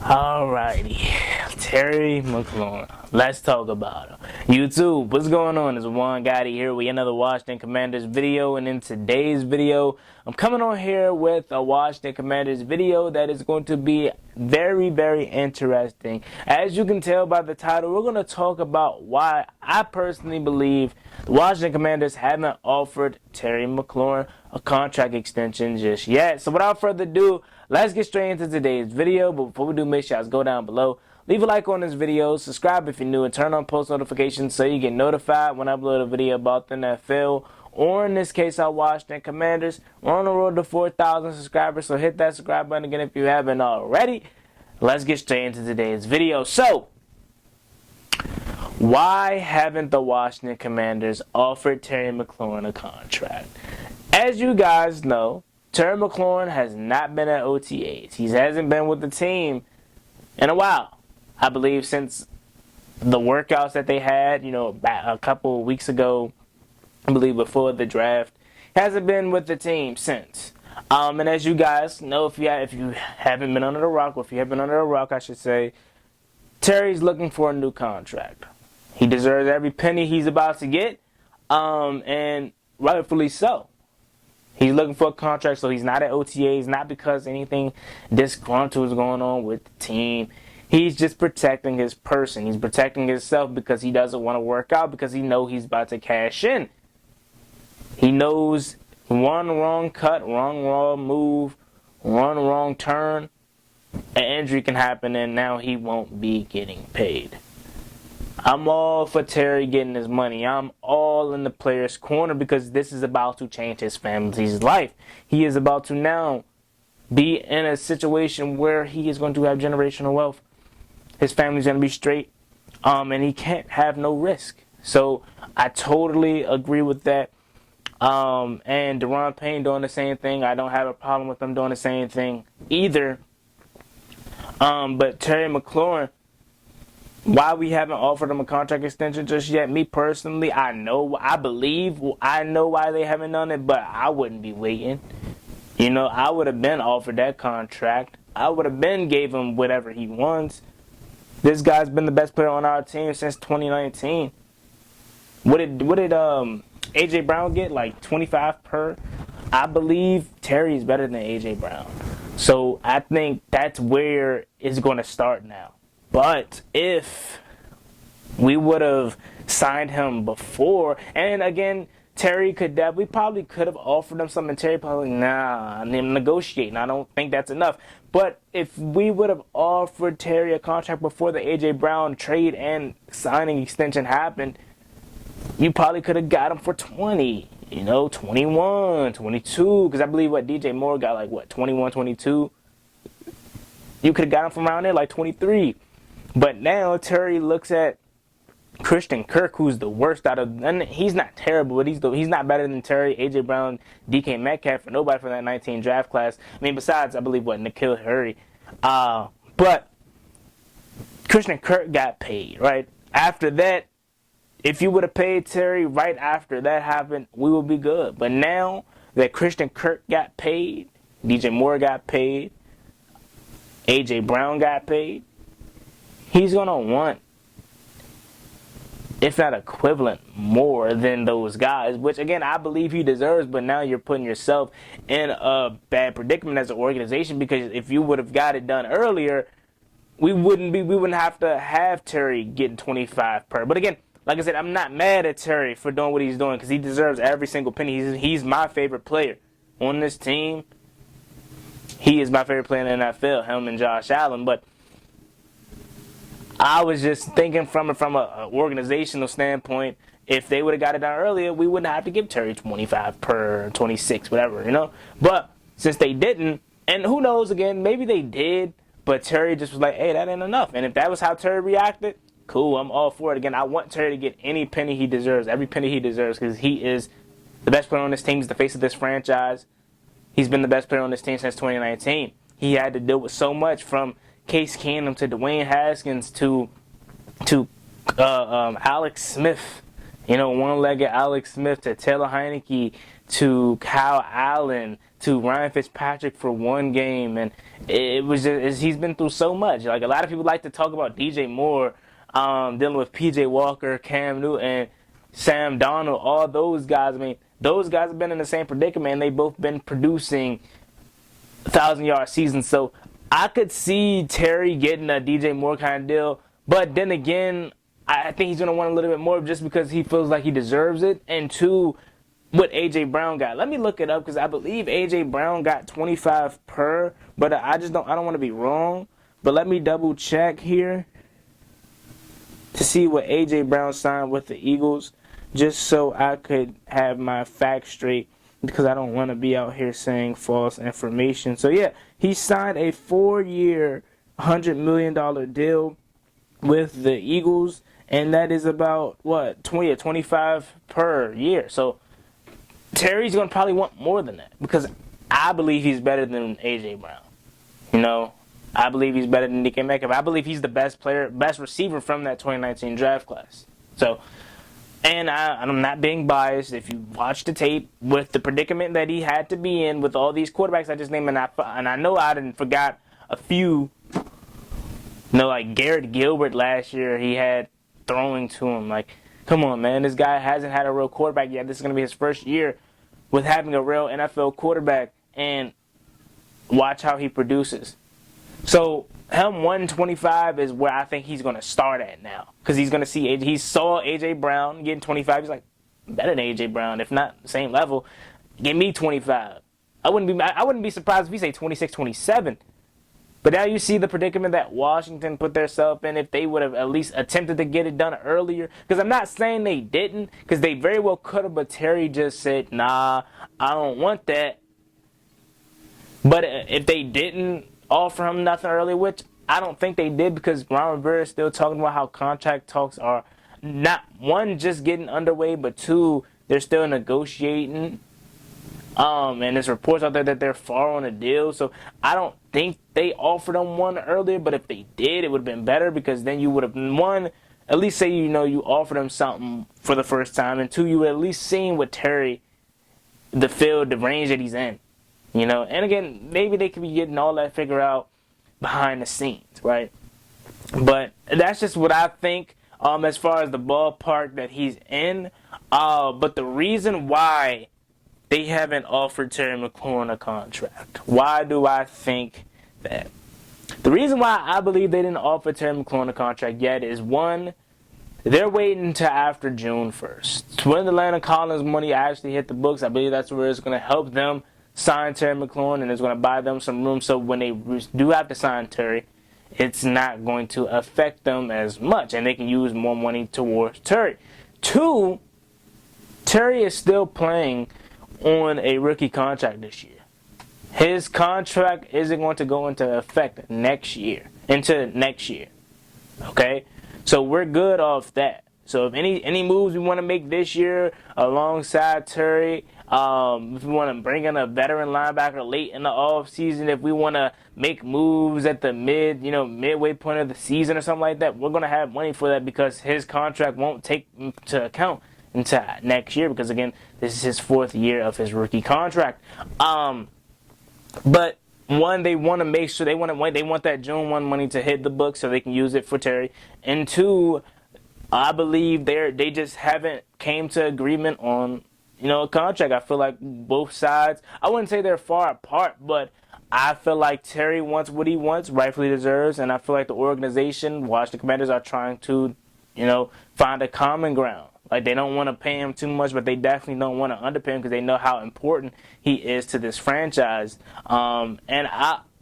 Alrighty, Terry McLaurin. Let's talk about him. YouTube, what's going on? It's Juan Gotti here with another Washington Commanders video, and in today's video, I'm coming on here with a Washington Commanders video that is going to be very, very interesting. As you can tell by the title, we're going to talk about why I personally believe the Washington Commanders haven't offered Terry McLaurin a contract extension just yet. So without further ado, let's get straight into today's video. But before we do, make sure you guys go down below, leave a like on this video, subscribe if you're new, and turn on post notifications so you get notified when I upload a video about the NFL, or in this case, our Washington Commanders. We're on the road to 4,000 subscribers, so hit that subscribe button again if you haven't already. Let's get straight into today's video. So, why haven't the Washington Commanders offered Terry McLaurin a contract? As you guys know, Terry McLaurin has not been at OTAs. He hasn't been with the team in a while. I believe since the workouts that they had, a couple of weeks ago, I believe before the draft, hasn't been with the team since. And as you guys know, if you haven't been under the rock, or if you have been under the rock, I should say, Terry's looking for a new contract. He deserves every penny he's about to get, and rightfully so. He's looking for a contract, so he's not at OTAs, not because anything disgruntled is going on with the team. He's just protecting his person. He's protecting himself because he doesn't want to work out, because he knows he's about to cash in. He knows one wrong cut, wrong move, one wrong turn, an injury can happen, and now he won't be getting paid. I'm all for Terry getting his money. I'm all in the player's corner because this is about to change his family's life. He is about to now be in a situation where he is going to have generational wealth. His family's going to be straight, and he can't have no risk. So I totally agree with that. And Deron Payne doing the same thing. I don't have a problem with them doing the same thing either. But Terry McLaurin, why we haven't offered him a contract extension just yet? Me personally, I know why they haven't done it, but I wouldn't be waiting. I would have been offered that contract. I would have been gave him whatever he wants. This guy's been the best player on our team since 2019. What did AJ Brown get? Like 25 per? I believe Terry's better than AJ Brown. So I think that's where it's going to start now. But if we would have signed him before, and again, we probably could have offered him something. Terry probably, I'm negotiating. I don't think that's enough. But if we would have offered Terry a contract before the AJ Brown trade and signing extension happened, you probably could have got him for 20, 21, 22, because I believe DJ Moore got 21, 22. You could have got him from around there, like 23. But now Terry looks at Christian Kirk, who's the worst out of, and he's not terrible, but he's not better than Terry, AJ Brown, DK Metcalf, or nobody from that 19 draft class. I mean, besides, I believe, N'Keal Harry. But Christian Kirk got paid, right? After that, if you would have paid Terry right after that happened, we would be good. But now that Christian Kirk got paid, DJ Moore got paid, AJ Brown got paid, he's going to want, if not equivalent, more than those guys, which, again, I believe he deserves, but now you're putting yourself in a bad predicament as an organization, because if you would have got it done earlier, we wouldn't have to have Terry getting 25 per. But again, like I said, I'm not mad at Terry for doing what he's doing, because he deserves every single penny. He's my favorite player on this team. He is my favorite player in the NFL, him and Josh Allen, but I was just thinking from an organizational standpoint, if they would have got it done earlier, we wouldn't have to give Terry 25 per, 26, whatever, But since they didn't, and who knows, again, maybe they did, but Terry just was like, hey, that ain't enough. And if that was how Terry reacted, cool, I'm all for it. Again, I want Terry to get any penny he deserves, every penny he deserves, because he is the best player on this team. He's the face of this franchise. He's been the best player on this team since 2019. He had to deal with so much, from Case Keenum to Dwayne Haskins to Alex Smith, one-legged Alex Smith, to Taylor Heineke, to Kyle Allen, to Ryan Fitzpatrick for one game, and it was just, he's been through so much. Like, a lot of people like to talk about DJ Moore, dealing with PJ Walker, Cam Newton, and Sam Darnold, all those guys. I mean, those guys have been in the same predicament, and they've both been producing 1,000-yard seasons. So I could see Terry getting a DJ Moore kind of deal, but then again, I think he's going to want a little bit more just because he feels like he deserves it. And two, what A.J. Brown got. Let me look it up because I believe A.J. Brown got 25 per, but I don't want to be wrong. But let me double check here to see what A.J. Brown signed with the Eagles, just so I could have my facts straight, because I don't want to be out here saying false information. So yeah, he signed a 4-year, $100 million deal with the Eagles, and that is about, what, 25 per year. So Terry's going to probably want more than that, because I believe he's better than A.J. Brown. You know, I believe he's better than DK Metcalf. I believe he's the best player, best receiver from that 2019 draft class. So, and I'm not being biased. If you watch the tape, with the predicament that he had to be in with all these quarterbacks I just named, and I know I didn't forgot a few. You know, like Garrett Gilbert last year, he had throwing to him. Like, come on, man. This guy hasn't had a real quarterback yet. This is going to be his first year with having a real NFL quarterback, and watch how he produces. So him 125 is where I think he's going to start at now, because he's going to see he saw A.J. Brown getting 25. He's like, better than A.J. Brown, if not same level. Give me 25. I wouldn't be surprised if he say 26, 27. But now you see the predicament that Washington put themselves in if they would have at least attempted to get it done earlier. Because I'm not saying they didn't, because they very well could have, but Terry just said, nah, I don't want that. But if they didn't offer him nothing early, which I don't think they did, because Ron Rivera is still talking about how contract talks are not, one, just getting underway, but two, they're still negotiating. And there's reports out there that they're far on a deal, so I don't think they offered him one earlier, but if they did, it would have been better, because then you would have, one, at least say, you know, you offered him something for the first time, and two, you would at least seen with Terry the field, the range that he's in. You know, and again, maybe they could be getting all that figured out behind the scenes, right? But that's just what I think as far as the ballpark that he's in. But the reason why they haven't offered Terry McLaurin a contract, why do I think that? The reason why I believe they didn't offer Terry McLaurin a contract yet is, one, they're waiting until after June 1st. When the Landon Collins money actually hit the books, I believe that's where it's going to help them sign Terry McLaurin, and it's going to buy them some room, so when they do have to sign Terry, it's not going to affect them as much, and they can use more money towards Terry. Two, Terry is still playing on a rookie contract this year. His contract isn't going to go into effect next year. Okay? So we're good off that. So if any moves we want to make this year alongside Terry, if we want to bring in a veteran linebacker late in the offseason, if we want to make moves at the midway point of the season or something like that, we're going to have money for that, because his contract won't take into account until next year, because again, this is his 4th year of his rookie contract. But one, they want to make sure they want that June 1 money to hit the book so they can use it for Terry. And two, I believe they just haven't came to agreement on a contract. I feel like both sides, I wouldn't say they're far apart, but I feel like Terry wants what he wants, rightfully deserves, and I feel like the organization, Washington Commanders, are trying to, find a common ground. Like, they don't want to pay him too much, but they definitely don't want to underpay him, because they know how important he is to this franchise.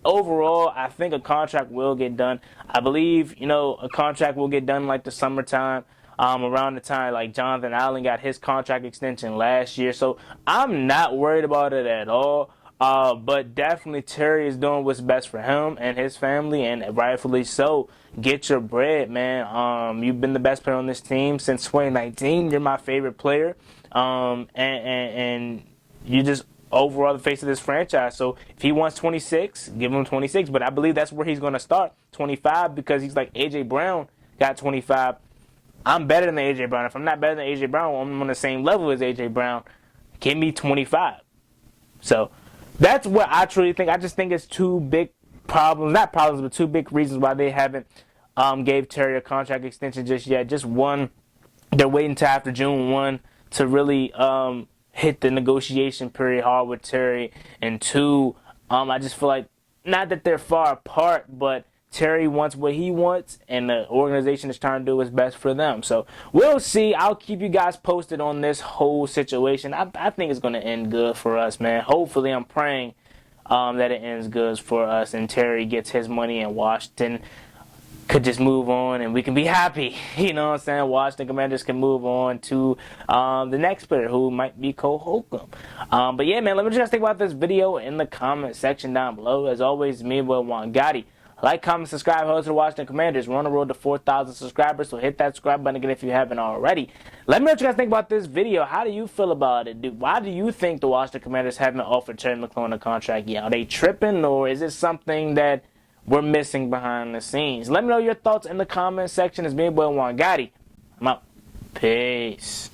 Overall, I think a contract will get done. I believe, a contract will get done like the summertime, around the time like Jonathan Allen got his contract extension last year. So I'm not worried about it at all. But definitely Terry is doing what's best for him and his family, and rightfully so. Get your bread, man. You've been the best player on this team since 2019. You're my favorite player. And you just overall the face of this franchise. So if he wants 26, give him 26. But I believe that's where he's going to start, 25, because he's like A.J. Brown got 25. I'm better than A.J. Brown. If I'm not better than A.J. Brown, I'm on the same level as A.J. Brown. Give me 25. So That's what I truly think. I just think it's two big problems, not problems, but two big reasons why they haven't gave Terry a contract extension just yet. Just one, they're waiting until after June 1 to really hit the negotiation period hard with Terry. And two, I just feel like, not that they're far apart, but Terry wants what he wants, and the organization is trying to do what's best for them. So we'll see. I'll keep you guys posted on this whole situation. I think it's going to end good for us, man. Hopefully, I'm praying that it ends good for us, and Terry gets his money, and Washington could just move on, and we can be happy. You know what I'm saying? Washington Commanders can move on to the next player, who might be Cole Holcomb. But yeah, man, let me just think about this video in the comment section down below. As always, me, Will Wangotti. Like, comment, subscribe, host to the Washington Commanders. We're on the road to 4,000 subscribers, so hit that subscribe button again if you haven't already. Let me know what you guys think about this video. How do you feel about it, dude? Why do you think the Washington Commanders haven't offered Terry McLaurin a contract yet? Are they tripping, or is it something that we're missing behind the scenes? Let me know your thoughts in the comment section. It's me, Will Wangotti. I'm out. Peace.